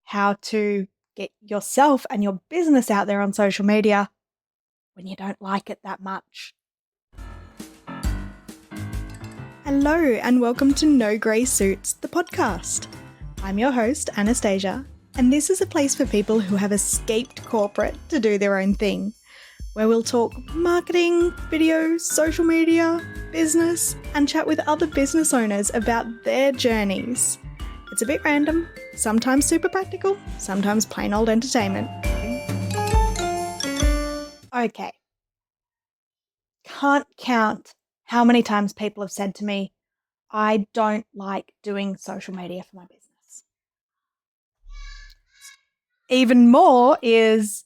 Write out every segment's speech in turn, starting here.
how to get yourself and your business out there on social media when you don't like it that much. Hello, and welcome to No Grey Suits, the podcast. I'm your host, Anastasia, and this is a place for people who have escaped corporate to do their own thing, where we'll talk marketing, video, social media, business, and chat with other business owners about their journeys. It's a bit random, sometimes super practical, sometimes plain old entertainment. Okay. Can't count how many times people have said to me, I don't like doing social media for my business. Even more is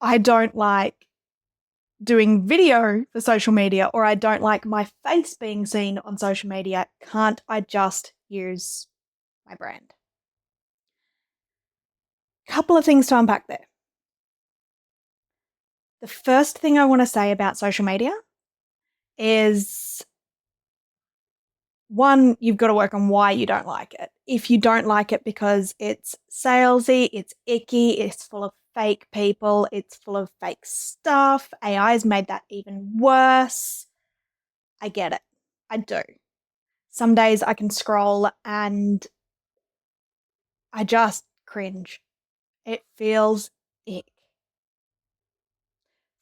I don't like doing video for social media, or I don't like my face being seen on social media. Can't I just use my brand? Couple of things to unpack there. The first thing I want to say about social media is, one, you've got to work on why you don't like it. If you don't like it because it's salesy, it's icky, it's full of fake people, it's full of fake stuff, AI's made that even worse, I get it. I do. Some days I can scroll and I just cringe. It feels ick.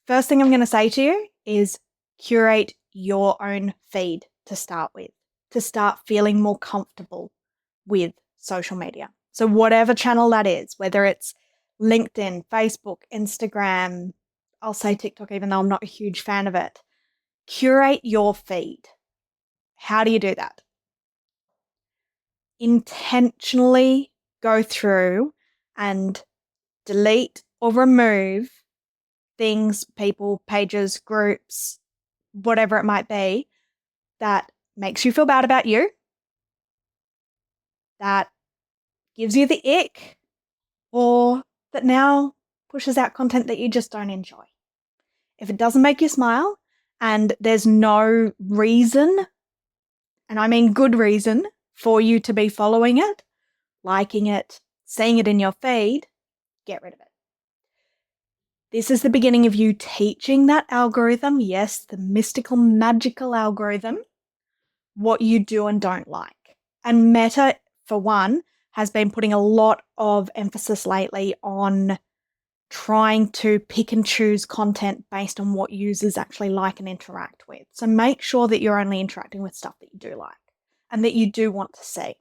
First thing I'm going to say to you is curate your own feed to start with, to start feeling more comfortable with social media. So whatever channel that is, whether it's LinkedIn, Facebook, Instagram, I'll say TikTok, even though I'm not a huge fan of it, curate your feed. How do you do that? Intentionally go through and delete or remove things, people, pages, groups, whatever it might be, that makes you feel bad about you, that gives you the ick, or that now pushes out content that you just don't enjoy. If it doesn't make you smile and there's no reason, and I mean good reason, for you to be following it, liking it, seeing it in your feed, get rid of it. This is the beginning of you teaching that algorithm, yes, the mystical, magical algorithm, what you do and don't like. And Meta, for one, has been putting a lot of emphasis lately on trying to pick and choose content based on what users actually like and interact with. So make sure that you're only interacting with stuff that you do like and that you do want to see.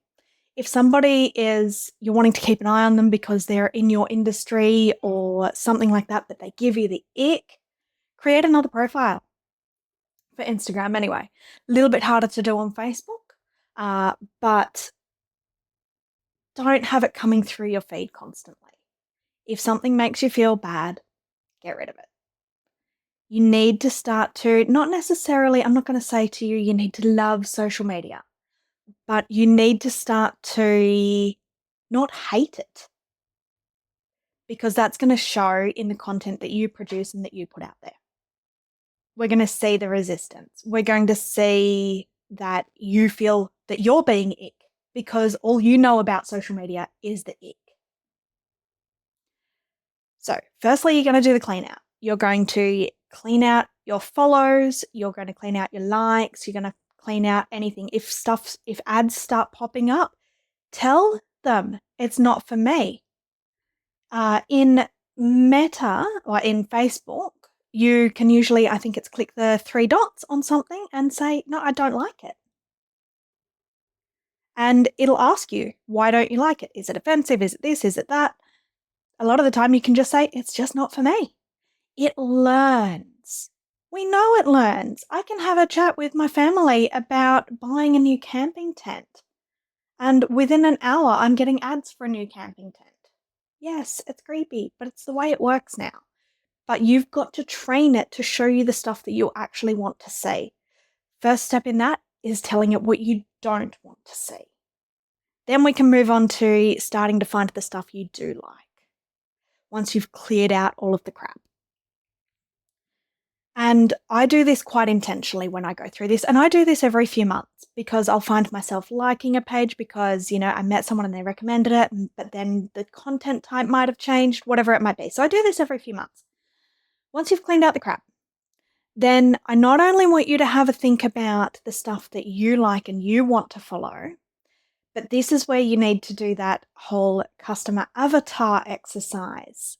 If somebody you're wanting to keep an eye on them because they're in your industry or something like that, but they give you the ick, create another profile. For Instagram anyway. A little bit harder to do on Facebook, but don't have it coming through your feed constantly. If something makes you feel bad, get rid of it. You need to start to, not necessarily, I'm not going to say to you, you need to love social media, but you need to start to not hate it, because that's going to show in the content that you produce and that you put out there. We're going to see the resistance. We're going to see that you feel that you're being ick because all you know about social media is the ick. So firstly, you're going to do the clean out. You're going to clean out your follows. You're going to clean out your likes. You're going to clean out anything. If ads start popping up, tell them it's not for me. In Meta or in Facebook, you can usually, I think it's click the 3 dots on something and say, no, I don't like it. And it'll ask you, why don't you like it? Is it offensive? Is it this? Is it that? A lot of the time you can just say, it's just not for me. It learns. We know it learns. I can have a chat with my family about buying a new camping tent. And within an hour, I'm getting ads for a new camping tent. Yes, it's creepy, but it's the way it works now. But you've got to train it to show you the stuff that you actually want to see. First step in that is telling it what you don't want to see. Then we can move on to starting to find the stuff you do like, once you've cleared out all of the crap. And I do this quite intentionally when I go through this, and I do this every few months because I'll find myself liking a page because, I met someone and they recommended it, but then the content type might have changed, whatever it might be. So I do this every few months. Once you've cleaned out the crap, then I not only want you to have a think about the stuff that you like and you want to follow, but this is where you need to do that whole customer avatar exercise.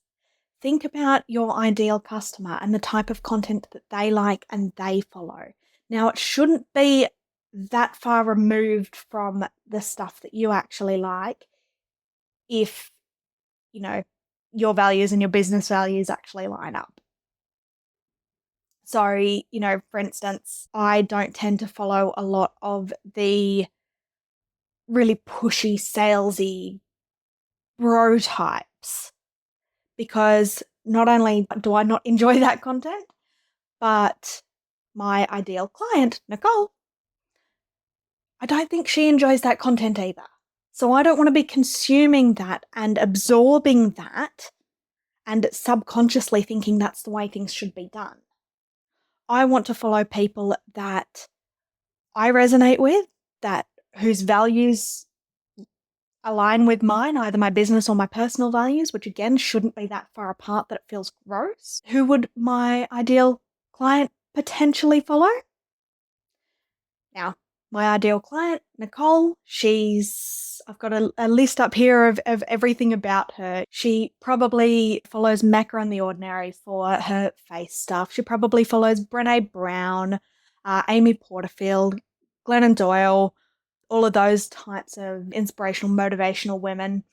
Think about your ideal customer and the type of content that they like and they follow. Now, it shouldn't be that far removed from the stuff that you actually like if, your values and your business values actually line up. So, for instance, I don't tend to follow a lot of the really pushy, salesy bro types because not only do I not enjoy that content, but my ideal client, Nicole, I don't think she enjoys that content either. So I don't want to be consuming that and absorbing that and subconsciously thinking that's the way things should be done. I want to follow people that I resonate with, whose values align with mine, either my business or my personal values, which again shouldn't be that far apart that it feels gross. Who would my ideal client potentially follow? Now, my ideal client, Nicole, I've got a list up here of everything about her. She probably follows Macca on the Ordinary for her face stuff. She probably follows Brené Brown, Amy Porterfield, Glennon Doyle, all of those types of inspirational, motivational women,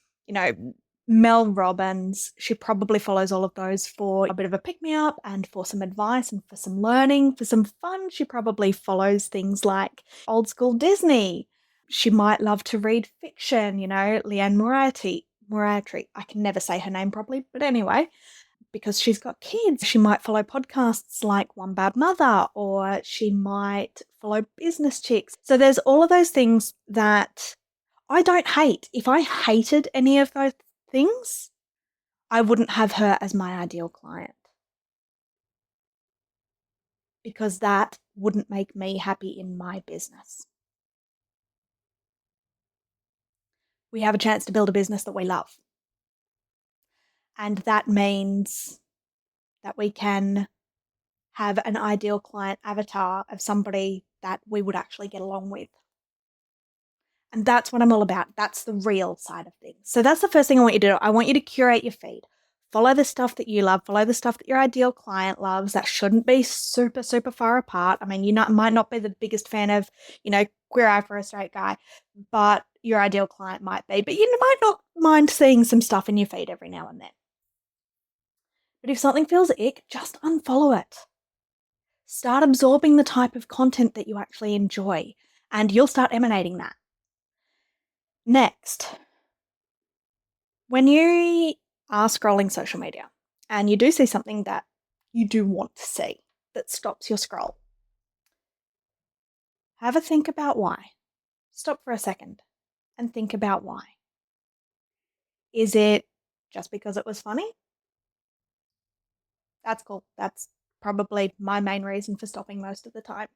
Mel Robbins. She probably follows all of those for a bit of a pick-me-up and for some advice and for some learning, for some fun. She probably follows things like old school Disney. She might love to read fiction, Leanne Moriarty. I can never say her name properly, but anyway, because she's got kids. She might follow podcasts like One Bad Mother, or she might follow business chicks. So there's all of those things that I don't hate. If I hated any of those things, I wouldn't have her as my ideal client. Because that wouldn't make me happy in my business. We have a chance to build a business that we love. And that means that we can have an ideal client avatar of somebody that we would actually get along with. And that's what I'm all about. That's the real side of things. So that's the first thing I want you to do. I want you to curate your feed. Follow the stuff that you love. Follow the stuff that your ideal client loves. That shouldn't be super, super far apart. I mean, you might not be the biggest fan of, Queer Eye for a Straight Guy, but your ideal client might be. But you might not mind seeing some stuff in your feed every now and then. But if something feels ick, just unfollow it. Start absorbing the type of content that you actually enjoy, and you'll start emanating that. Next, when you are scrolling social media and you do see something that you do want to see that stops your scroll, have a think about why. Stop for a second and think about why. Is it just because it was funny? That's cool. That's probably my main reason for stopping most of the time.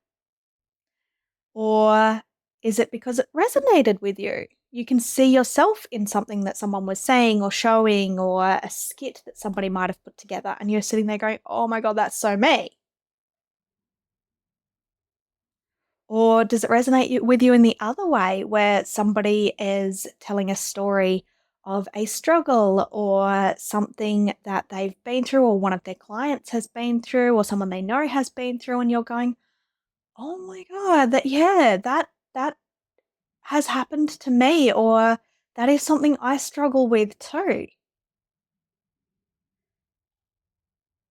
Or is it because it resonated with you? You can see yourself in something that someone was saying or showing, or a skit that somebody might have put together, and you're sitting there going, oh my God, that's so me. Or does it resonate with you in the other way, where somebody is telling a story of a struggle or something that they've been through, or one of their clients has been through, or someone they know has been through, and you're going, oh my God, that has happened to me, or that is something I struggle with too.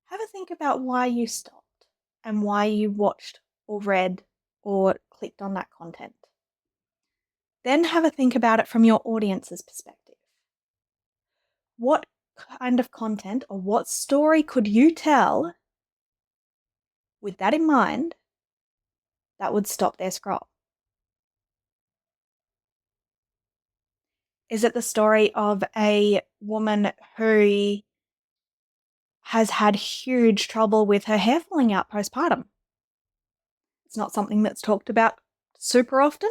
Have a think about why you stopped and why you watched or read or clicked on that content. Then have a think about it from your audience's perspective. What kind of content or what story could you tell with that in mind that would stop their scroll? Is it the story of a woman who has had huge trouble with her hair falling out postpartum? It's not something that's talked about super often.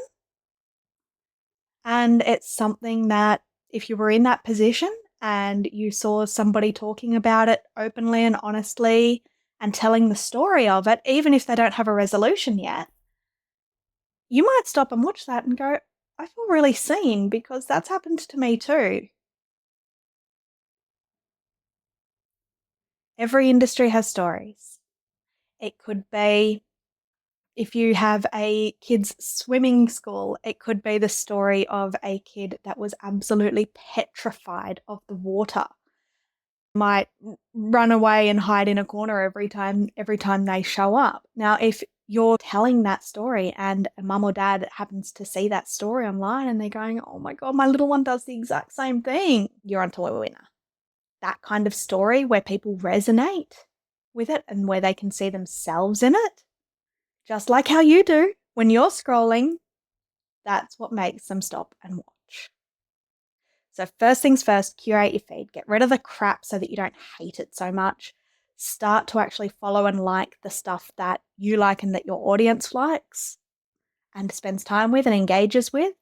And it's something that if you were in that position and you saw somebody talking about it openly and honestly and telling the story of it, even if they don't have a resolution yet, you might stop and watch that and go, I feel really seen because that's happened to me too. Every industry has stories. It could be, if you have a kids' swimming school, it could be the story of a kid that was absolutely petrified of the water. Might run away and hide in a corner every time they show up. Now, if you're telling that story and a mum or dad happens to see that story online and they're going, oh my God, my little one does the exact same thing, you're onto a winner. That kind of story where people resonate with it and where they can see themselves in it, just like how you do when you're scrolling, that's what makes them stop and watch. So first things first, curate your feed. Get rid of the crap so that you don't hate it so much. Start to actually follow and like the stuff that you like and that your audience likes and spends time with and engages with.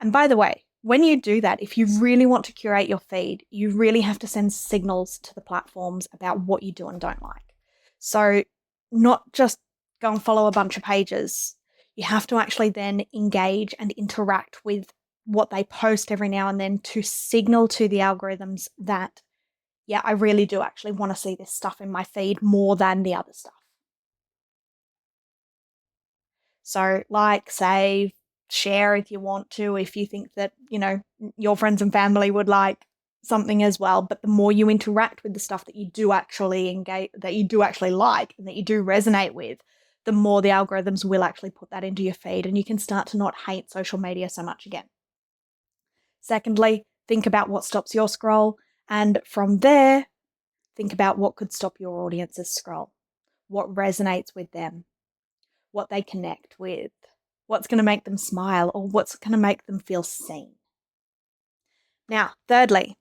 And by the way, when you do that, if you really want to curate your feed, you really have to send signals to the platforms about what you do and don't like. So not just go and follow a bunch of pages. You have to actually then engage and interact with what they post every now and then to signal to the algorithms that, yeah, I really do actually want to see this stuff in my feed more than the other stuff. So like, save, share if you want to, if you think that, your friends and family would like something as well. But the more you interact with the stuff that you do actually engage, that you do actually like and that you do resonate with, the more the algorithms will actually put that into your feed and you can start to not hate social media so much again. Secondly, think about what stops your scroll. And from there, think about what could stop your audience's scroll, what resonates with them, what they connect with, what's going to make them smile, or what's going to make them feel seen. Now, thirdly,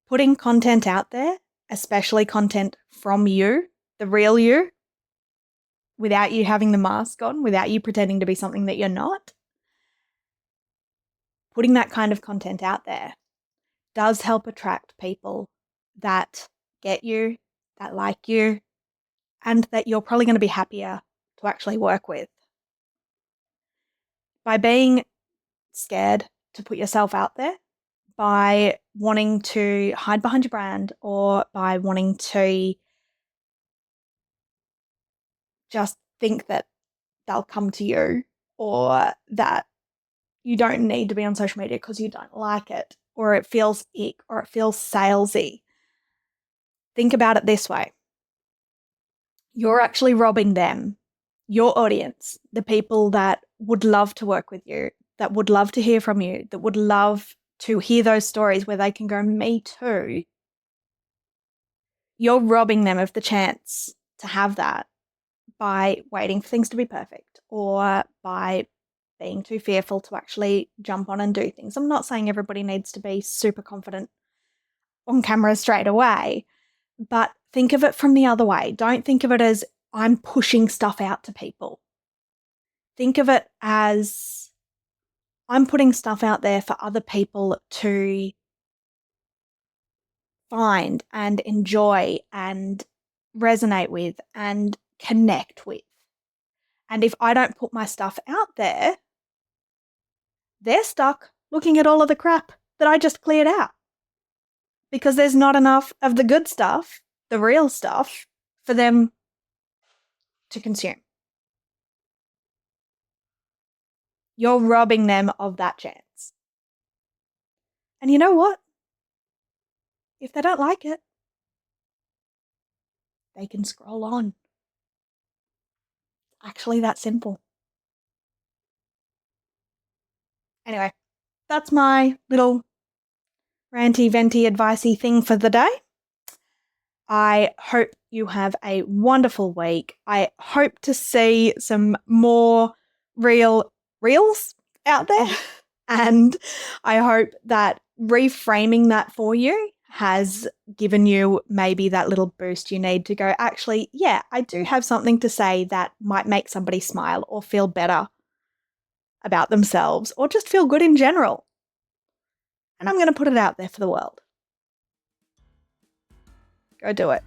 putting content out there, especially content from you, the real you, without you having the mask on, without you pretending to be something that you're not, putting that kind of content out there does help attract people that get you, that like you, and that you're probably going to be happier to actually work with. By being scared to put yourself out there, by wanting to hide behind your brand, or by wanting to just think that they'll come to you, or that you don't need to be on social media because you don't like it, or it feels ick, or it feels salesy. Think about it this way. You're actually robbing them, your audience, the people that would love to work with you, that would love to hear from you, that would love to hear those stories where they can go, me too. You're robbing them of the chance to have that by waiting for things to be perfect, or by being too fearful to actually jump on and do things. I'm not saying everybody needs to be super confident on camera straight away, but think of it from the other way. Don't think of it as I'm pushing stuff out to people. Think of it as I'm putting stuff out there for other people to find and enjoy and resonate with and connect with. And if I don't put my stuff out there, they're stuck looking at all of the crap that I just cleared out because there's not enough of the good stuff, the real stuff, for them to consume. You're robbing them of that chance. And you know what? If they don't like it, they can scroll on. Actually, that simple. Anyway, that's my little ranty, venty, advicey thing for the day. I hope you have a wonderful week. I hope to see some more reels out there. And I hope that reframing that for you has given you maybe that little boost you need to go, actually, yeah, I do have something to say that might make somebody smile or feel better about themselves or just feel good in general. And I'm going to put it out there for the world. Go do it.